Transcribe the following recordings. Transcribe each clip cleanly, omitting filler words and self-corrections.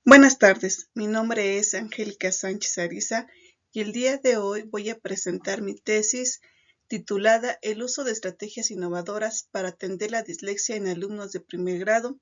Buenas tardes, mi nombre es Angélica Sánchez Ariza y el día de hoy voy a presentar mi tesis titulada El uso de estrategias innovadoras para atender la dislexia en alumnos de primer grado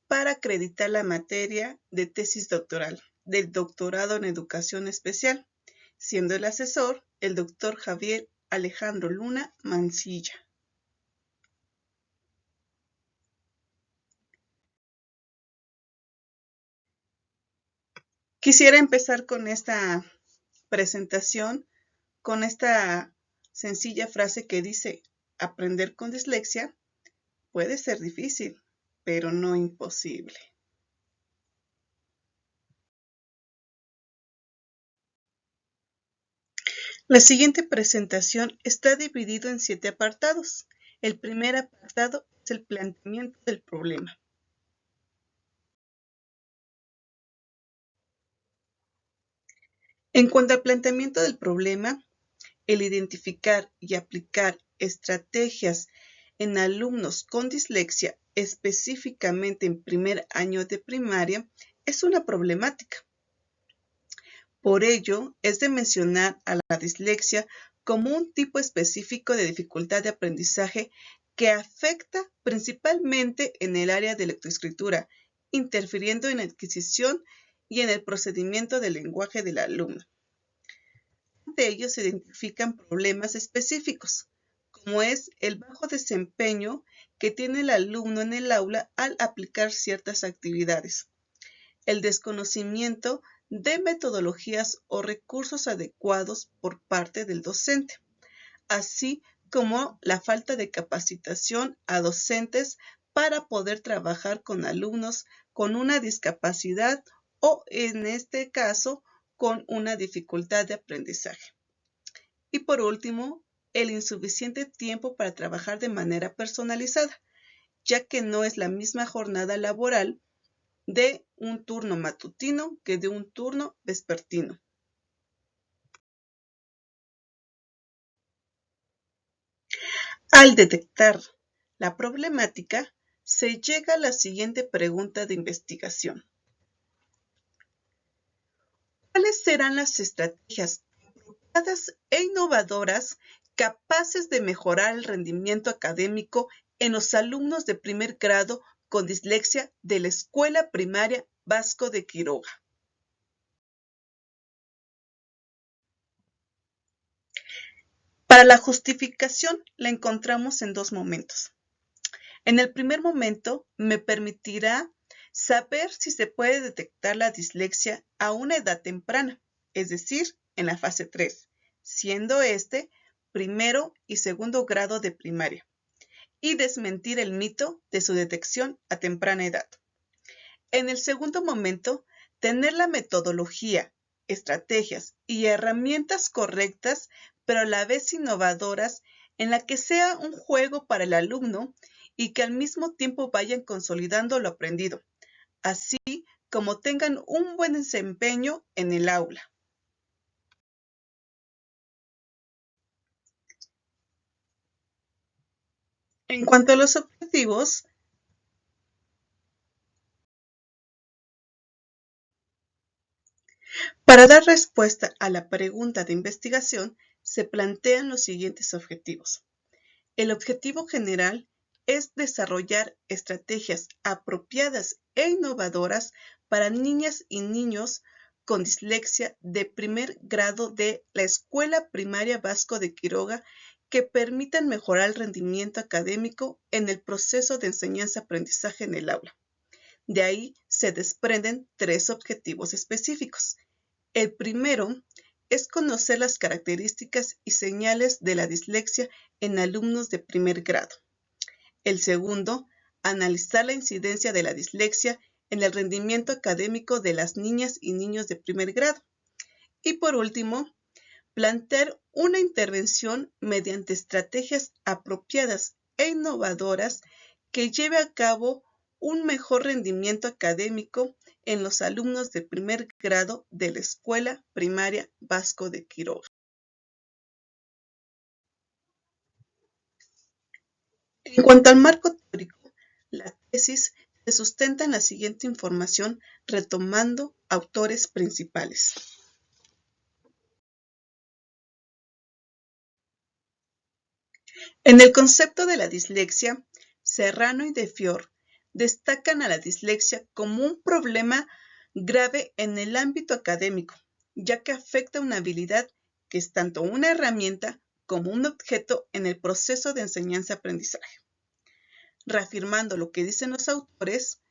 para acreditar la materia de tesis doctoral del doctorado en educación especial, siendo el asesor el doctor Javier Alejandro Luna Mancilla. Quisiera empezar con esta presentación con esta sencilla frase que dice, aprender con dislexia puede ser difícil, pero no imposible. La siguiente presentación está dividido en 7 apartados. El primer apartado es el planteamiento del problema. En cuanto al planteamiento del problema, el identificar y aplicar estrategias en alumnos con dislexia, específicamente en primer año de primaria, es una problemática. Por ello, es de mencionar a la dislexia como un tipo específico de dificultad de aprendizaje que afecta principalmente en el área de lectoescritura, interfiriendo en la adquisición y en el procedimiento del lenguaje del alumno. De ellos se identifican problemas específicos, como es el bajo desempeño que tiene el alumno en el aula al aplicar ciertas actividades, el desconocimiento de metodologías o recursos adecuados por parte del docente, así como la falta de capacitación a docentes para poder trabajar con alumnos con una discapacidad o, en este caso, con una dificultad de aprendizaje. Y por último, el insuficiente tiempo para trabajar de manera personalizada, ya que no es la misma jornada laboral de un turno matutino que de un turno vespertino. Al detectar la problemática, se llega a la siguiente pregunta de investigación. ¿Cuáles serán las estrategias apropiadas e innovadoras capaces de mejorar el rendimiento académico en los alumnos de primer grado con dislexia de la Escuela Primaria Vasco de Quiroga? Para la justificación la encontramos en 2 momentos. En el primer momento me permitirá saber si se puede detectar la dislexia a una edad temprana, es decir, en la fase 3, siendo este primero y segundo grado de primaria, y desmentir el mito de su detección a temprana edad. En el segundo momento, tener la metodología, estrategias y herramientas correctas, pero a la vez innovadoras, en la que sea un juego para el alumno y que al mismo tiempo vayan consolidando lo aprendido, así como tengan un buen desempeño en el aula. En cuanto a los objetivos, para dar respuesta a la pregunta de investigación, se plantean los siguientes objetivos. El objetivo general es desarrollar estrategias apropiadas e innovadoras para niñas y niños con dislexia de primer grado de la Escuela Primaria Vasco de Quiroga que permitan mejorar el rendimiento académico en el proceso de enseñanza-aprendizaje en el aula. De ahí se desprenden 3 objetivos específicos. El primero es conocer las características y señales de la dislexia en alumnos de primer grado. El segundo, analizar la incidencia de la dislexia en el rendimiento académico de las niñas y niños de primer grado. Y por último, plantear una intervención mediante estrategias apropiadas e innovadoras que lleve a cabo un mejor rendimiento académico en los alumnos de primer grado de la Escuela Primaria Vasco de Quiroga. En cuanto al marco teórico, la tesis se sustenta en la siguiente información retomando autores principales. En el concepto de la dislexia, Serrano y De Fior destacan a la dislexia como un problema grave en el ámbito académico, ya que afecta una habilidad que es tanto una herramienta como un objeto en el proceso de enseñanza-aprendizaje. Reafirmando lo que dicen los autores,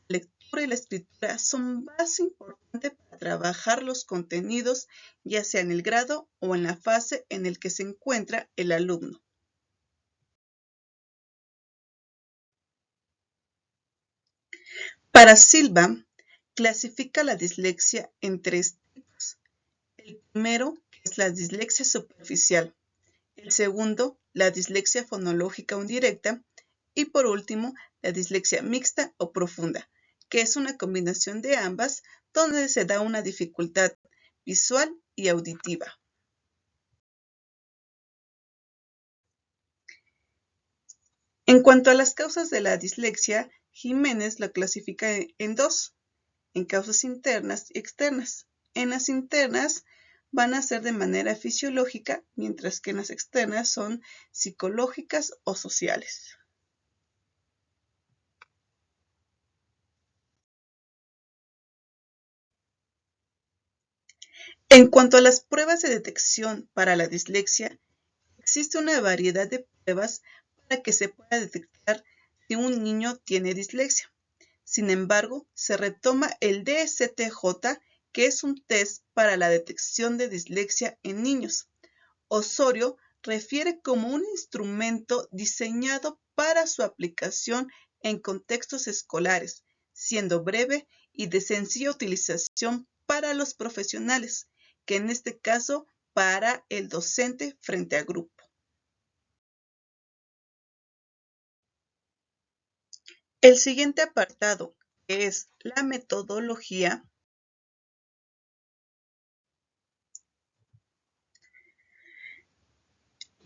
la lectura y la escritura son base importante para trabajar los contenidos, ya sea en el grado o en la fase en el que se encuentra el alumno. Para Silva, clasifica la dislexia en 3 tipos. El primero, que es la dislexia superficial. El segundo, la dislexia fonológica o indirecta. Y por último, la dislexia mixta o profunda, que es una combinación de ambas, donde se da una dificultad visual y auditiva. En cuanto a las causas de la dislexia, Jiménez la clasifica en 2, en causas internas y externas. En las internas van a ser de manera fisiológica, mientras que en las externas son psicológicas o sociales. En cuanto a las pruebas de detección para la dislexia, existe una variedad de pruebas para que se pueda detectar si un niño tiene dislexia. Sin embargo, se retoma el DST-J, que es un test para la detección de dislexia en niños. Osorio refiere como un instrumento diseñado para su aplicación en contextos escolares, siendo breve y de sencilla utilización para los profesionales, que en este caso para el docente frente al grupo. El siguiente apartado, que es la metodología,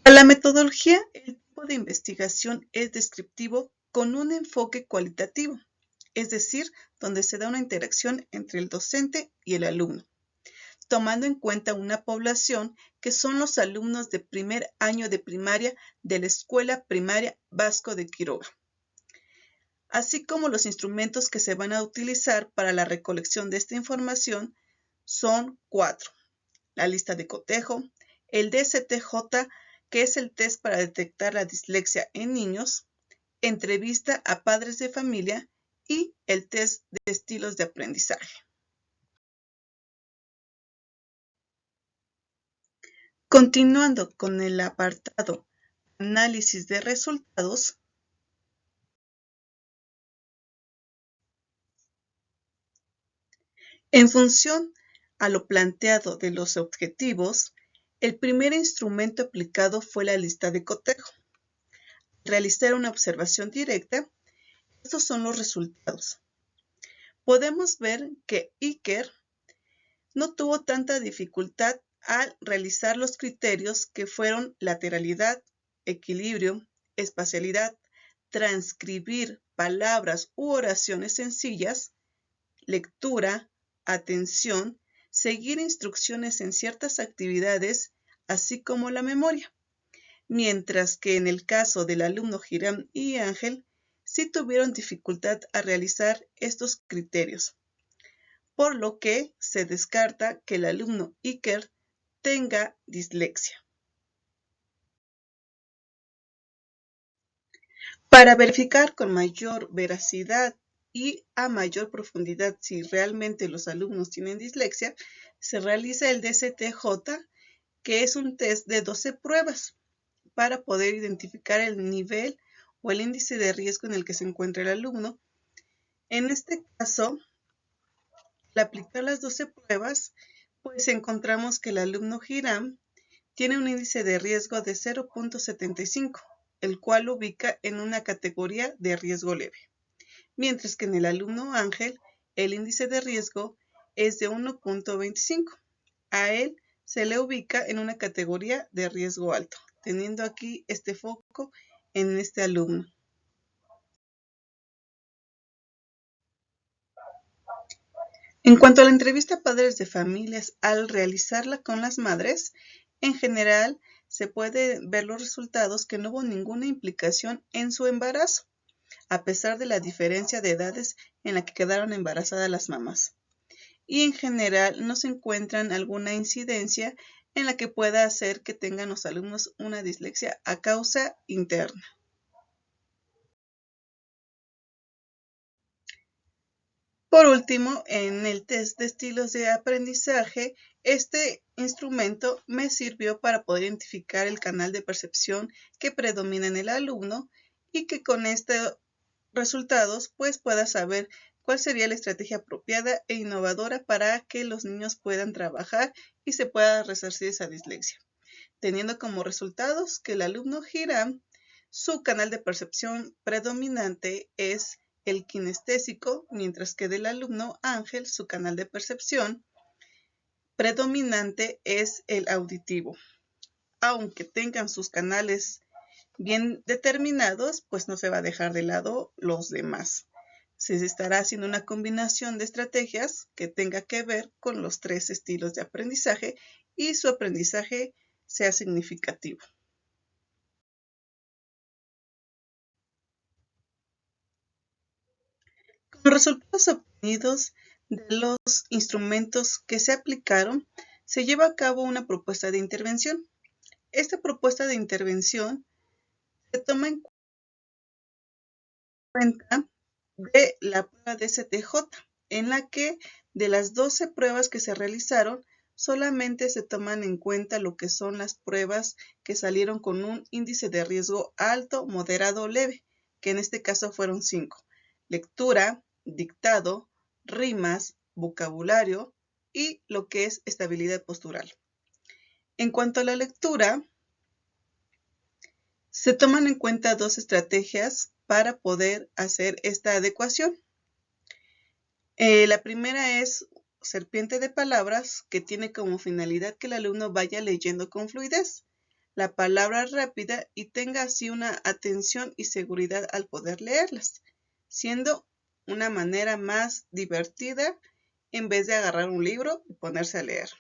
para la metodología, el tipo de investigación es descriptivo con un enfoque cualitativo, es decir, donde se da una interacción entre el docente y el alumno, tomando en cuenta una población que son los alumnos de primer año de primaria de la Escuela Primaria Vasco de Quiroga, así como los instrumentos que se van a utilizar para la recolección de esta información son 4. La lista de cotejo, el DST-J, que es el test para detectar la dislexia en niños, entrevista a padres de familia y el test de estilos de aprendizaje. Continuando con el apartado análisis de resultados, en función a lo planteado de los objetivos, el primer instrumento aplicado fue la lista de cotejo. Al realizar una observación directa, estos son los resultados. Podemos ver que Iker no tuvo tanta dificultad al realizar los criterios que fueron lateralidad, equilibrio, espacialidad, transcribir palabras u oraciones sencillas, lectura, atención, seguir instrucciones en ciertas actividades, así como la memoria. Mientras que en el caso del alumno Hiram y Ángel, sí tuvieron dificultad a realizar estos criterios, por lo que se descarta que el alumno Iker tenga dislexia. Para verificar con mayor veracidad y a mayor profundidad si realmente los alumnos tienen dislexia, se realiza el DST-J, que es un test de 12 pruebas para poder identificar el nivel o el índice de riesgo en el que se encuentra el alumno. En este caso, al aplicar las 12 pruebas, pues encontramos que el alumno Hiram tiene un índice de riesgo de 0.75, el cual lo ubica en una categoría de riesgo leve, mientras que en el alumno Ángel el índice de riesgo es de 1.25. A él se le ubica en una categoría de riesgo alto, teniendo aquí este foco en este alumno. En cuanto a la entrevista a padres de familias, al realizarla con las madres, en general se puede ver los resultados que no hubo ninguna implicación en su embarazo, a pesar de la diferencia de edades en la que quedaron embarazadas las mamás. Y en general no se encuentran alguna incidencia en la que pueda hacer que tengan los alumnos una dislexia a causa interna. Por último, en el test de estilos de aprendizaje, este instrumento me sirvió para poder identificar el canal de percepción que predomina en el alumno y que con estos resultados pues pueda saber cuál sería la estrategia apropiada e innovadora para que los niños puedan trabajar y se pueda resarcir esa dislexia, teniendo como resultados que el alumno Hiram, su canal de percepción predominante es el kinestésico, mientras que del alumno Ángel, su canal de percepción predominante es el auditivo. Aunque tengan sus canales bien determinados, pues no se va a dejar de lado los demás. Se estará haciendo una combinación de estrategias que tenga que ver con los 3 estilos de aprendizaje y su aprendizaje sea significativo. Como resultados obtenidos de los instrumentos que se aplicaron, se lleva a cabo una propuesta de intervención. Esta propuesta de intervención se toma en cuenta de la prueba de STJ, en la que de las 12 pruebas que se realizaron, solamente se toman en cuenta lo que son las pruebas que salieron con un índice de riesgo alto, moderado o leve, que en este caso fueron 5. Lectura, dictado, rimas, vocabulario y lo que es estabilidad postural. En cuanto a la lectura, se toman en cuenta 2 estrategias para poder hacer esta adecuación. La primera es serpiente de palabras, que tiene como finalidad que el alumno vaya leyendo con fluidez la palabra rápida y tenga así una atención y seguridad al poder leerlas, siendo una manera más divertida en vez de agarrar un libro y ponerse a leer.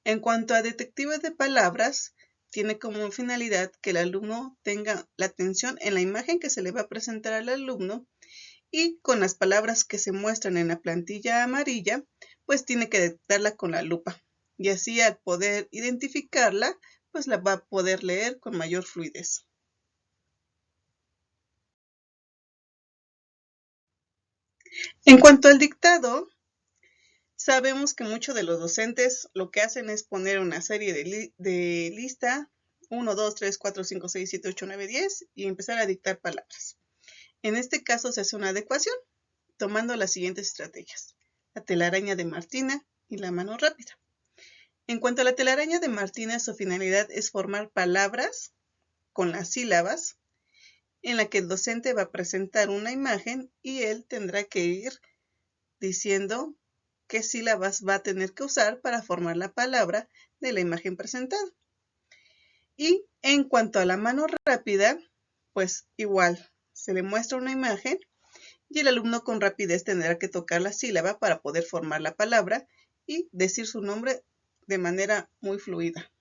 En cuanto a detective de palabras, tiene como finalidad que el alumno tenga la atención en la imagen que se le va a presentar al alumno y con las palabras que se muestran en la plantilla amarilla, pues tiene que detectarla con la lupa. Y así al poder identificarla, pues la va a poder leer con mayor fluidez. En cuanto al dictado, sabemos que muchos de los docentes lo que hacen es poner una serie de lista 1, 2, 3, 4, 5, 6, 7, 8, 9, 10 y empezar a dictar palabras. En este caso se hace una adecuación tomando las siguientes estrategias: la telaraña de Martina y la mano rápida. En cuanto a la telaraña de Martina, su finalidad es formar palabras con las sílabas en la que el docente va a presentar una imagen y él tendrá que ir diciendo qué sílabas va a tener que usar para formar la palabra de la imagen presentada. Y en cuanto a la mano rápida, pues igual, se le muestra una imagen y el alumno con rapidez tendrá que tocar la sílaba para poder formar la palabra y decir su nombre de manera muy fluida.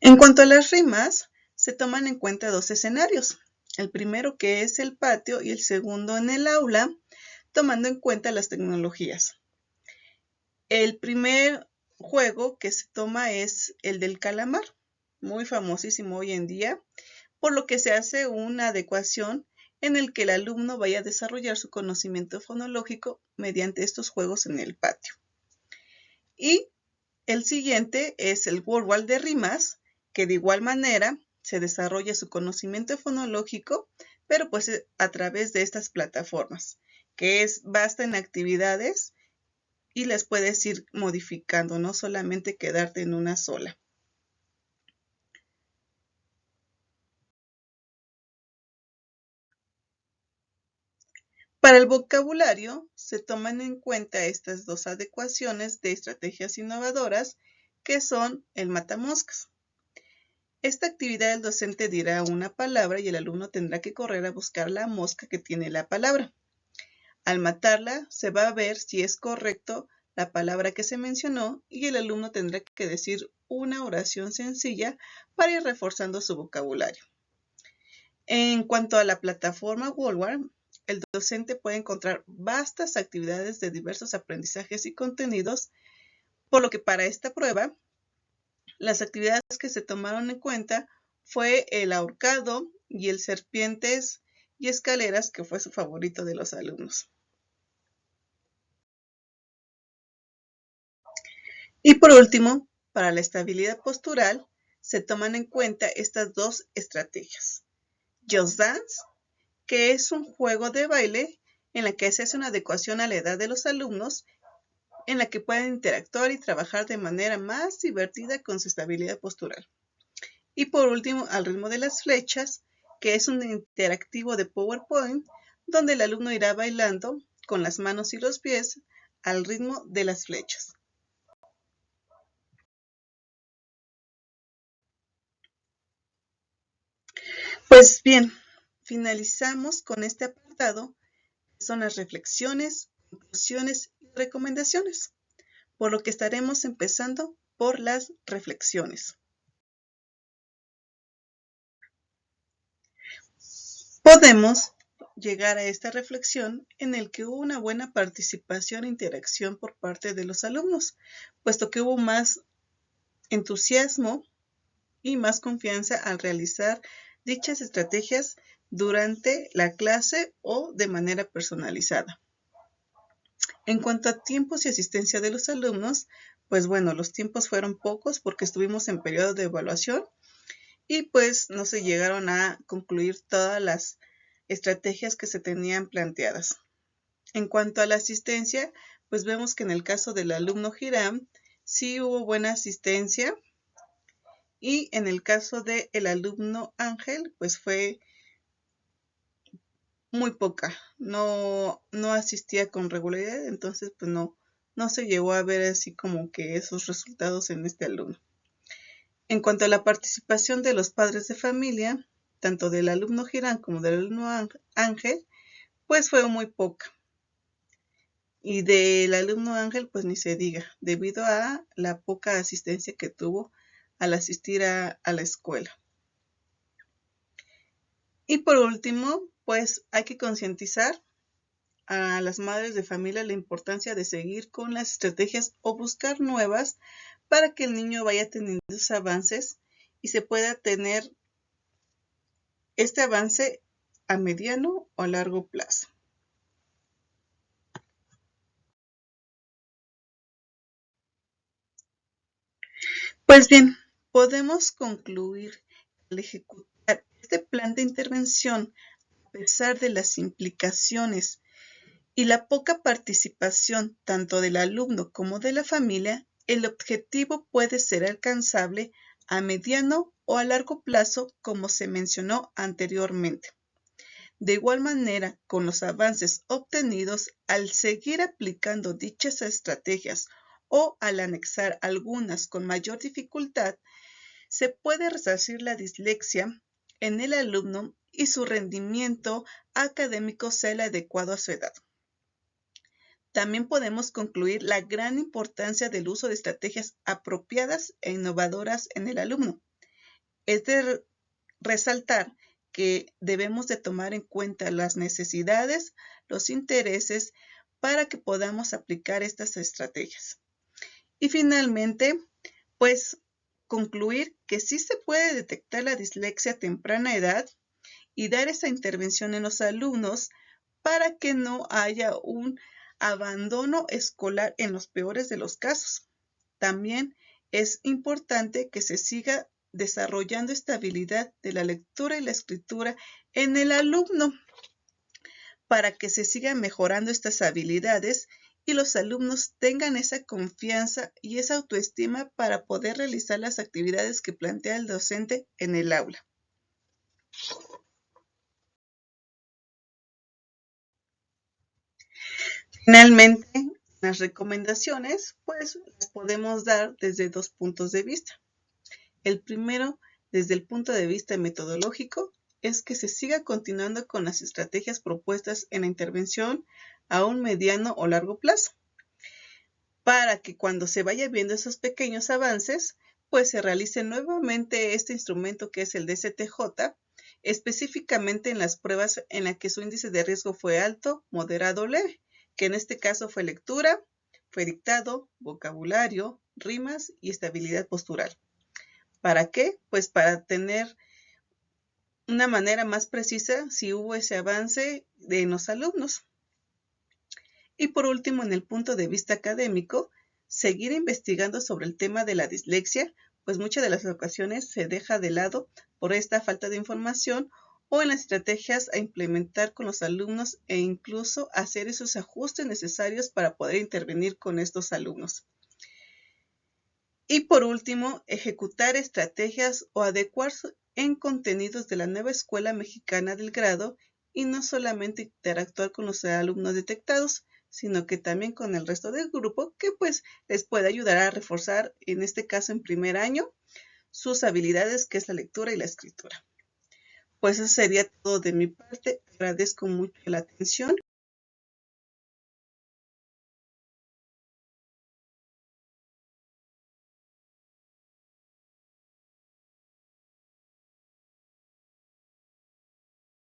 En cuanto a las rimas, se toman en cuenta 2 escenarios. El primero, que es el patio, y el segundo en el aula, tomando en cuenta las tecnologías. El primer juego que se toma es el del calamar, muy famosísimo hoy en día, por lo que se hace una adecuación en el que el alumno vaya a desarrollar su conocimiento fonológico mediante estos juegos en el patio. Y el siguiente es el World de rimas, que de igual manera se desarrolla su conocimiento fonológico, pero pues a través de estas plataformas, que es basta en actividades y las puedes ir modificando, no solamente quedarte en una sola. Para el vocabulario, se toman en cuenta estas 2 adecuaciones de estrategias innovadoras, que son el matamoscas. Esta actividad el docente dirá una palabra y el alumno tendrá que correr a buscar la mosca que tiene la palabra. Al matarla, se va a ver si es correcto la palabra que se mencionó y el alumno tendrá que decir una oración sencilla para ir reforzando su vocabulario. En cuanto a la plataforma Walmart, el docente puede encontrar vastas actividades de diversos aprendizajes y contenidos, por lo que para esta prueba, las actividades que se tomaron en cuenta fue el ahorcado y el serpientes y escaleras, que fue su favorito de los alumnos. Y por último, para la estabilidad postural, se toman en cuenta estas dos estrategias. Just Dance, que es un juego de baile en la que se hace una adecuación a la edad de los alumnos, en la que pueden interactuar y trabajar de manera más divertida con su estabilidad postural. Y por último, al ritmo de las flechas, que es un interactivo de PowerPoint, donde el alumno irá bailando con las manos y los pies al ritmo de las flechas. Pues bien, finalizamos con este apartado, que son las reflexiones, conclusiones y recomendaciones, por lo que estaremos empezando por las reflexiones. Podemos llegar a esta reflexión en el que hubo una buena participación e interacción por parte de los alumnos, puesto que hubo más entusiasmo y más confianza al realizar dichas estrategias durante la clase o de manera personalizada. En cuanto a tiempos y asistencia de los alumnos, pues bueno, los tiempos fueron pocos porque estuvimos en periodo de evaluación y pues no se llegaron a concluir todas las estrategias que se tenían planteadas. En cuanto a la asistencia, pues vemos que en el caso del alumno Hiram sí hubo buena asistencia y en el caso del alumno Ángel pues fue muy poca, no asistía con regularidad, entonces pues no se llegó a ver así como que esos resultados en este alumno. En cuanto a la participación de los padres de familia, tanto del alumno Girán como del alumno Ángel, pues fue muy poca. Y del alumno Ángel, pues ni se diga, debido a la poca asistencia que tuvo al asistir a la escuela. Y por último, pues hay que concientizar a las madres de familia la importancia de seguir con las estrategias o buscar nuevas para que el niño vaya teniendo esos avances y se pueda tener este avance a mediano o a largo plazo. Pues bien, podemos concluir que al ejecutar este plan de intervención, a pesar de las implicaciones y la poca participación tanto del alumno como de la familia, el objetivo puede ser alcanzable a mediano o a largo plazo, como se mencionó anteriormente. De igual manera, con los avances obtenidos al seguir aplicando dichas estrategias o al anexar algunas con mayor dificultad, se puede resarcir la dislexia en el alumno y su rendimiento académico sea el adecuado a su edad. También podemos concluir la gran importancia del uso de estrategias apropiadas e innovadoras en el alumno. Es de resaltar que debemos de tomar en cuenta las necesidades, los intereses, para que podamos aplicar estas estrategias. Y finalmente, pues concluir que sí se puede detectar la dislexia a temprana edad y dar esa intervención en los alumnos para que no haya un abandono escolar en los peores de los casos. También es importante que se siga desarrollando esta habilidad de la lectura y la escritura en el alumno para que se sigan mejorando estas habilidades y los alumnos tengan esa confianza y esa autoestima para poder realizar las actividades que plantea el docente en el aula. Finalmente, las recomendaciones, pues las podemos dar desde dos puntos de vista. El primero desde el punto de vista metodológico es que se siga continuando con las estrategias propuestas en la intervención a un mediano o largo plazo, para que cuando se vaya viendo esos pequeños avances, pues se realice nuevamente este instrumento que es el DCTJ, específicamente en las pruebas en las que su índice de riesgo fue alto, moderado o leve, que en este caso fue lectura, fue dictado, vocabulario, rimas y estabilidad postural. ¿Para qué? Pues para tener una manera más precisa si hubo ese avance de los alumnos. Y por último, en el punto de vista académico, seguir investigando sobre el tema de la dislexia, pues muchas de las ocasiones se deja de lado por esta falta de información o en las estrategias a implementar con los alumnos e incluso hacer esos ajustes necesarios para poder intervenir con estos alumnos. Y por último, ejecutar estrategias o adecuarse en contenidos de la nueva Escuela Mexicana del Grado y no solamente interactuar con los alumnos detectados, sino que también con el resto del grupo que pues les puede ayudar a reforzar, en este caso en primer año, sus habilidades que es la lectura y la escritura. Pues eso sería todo de mi parte. Agradezco mucho la atención.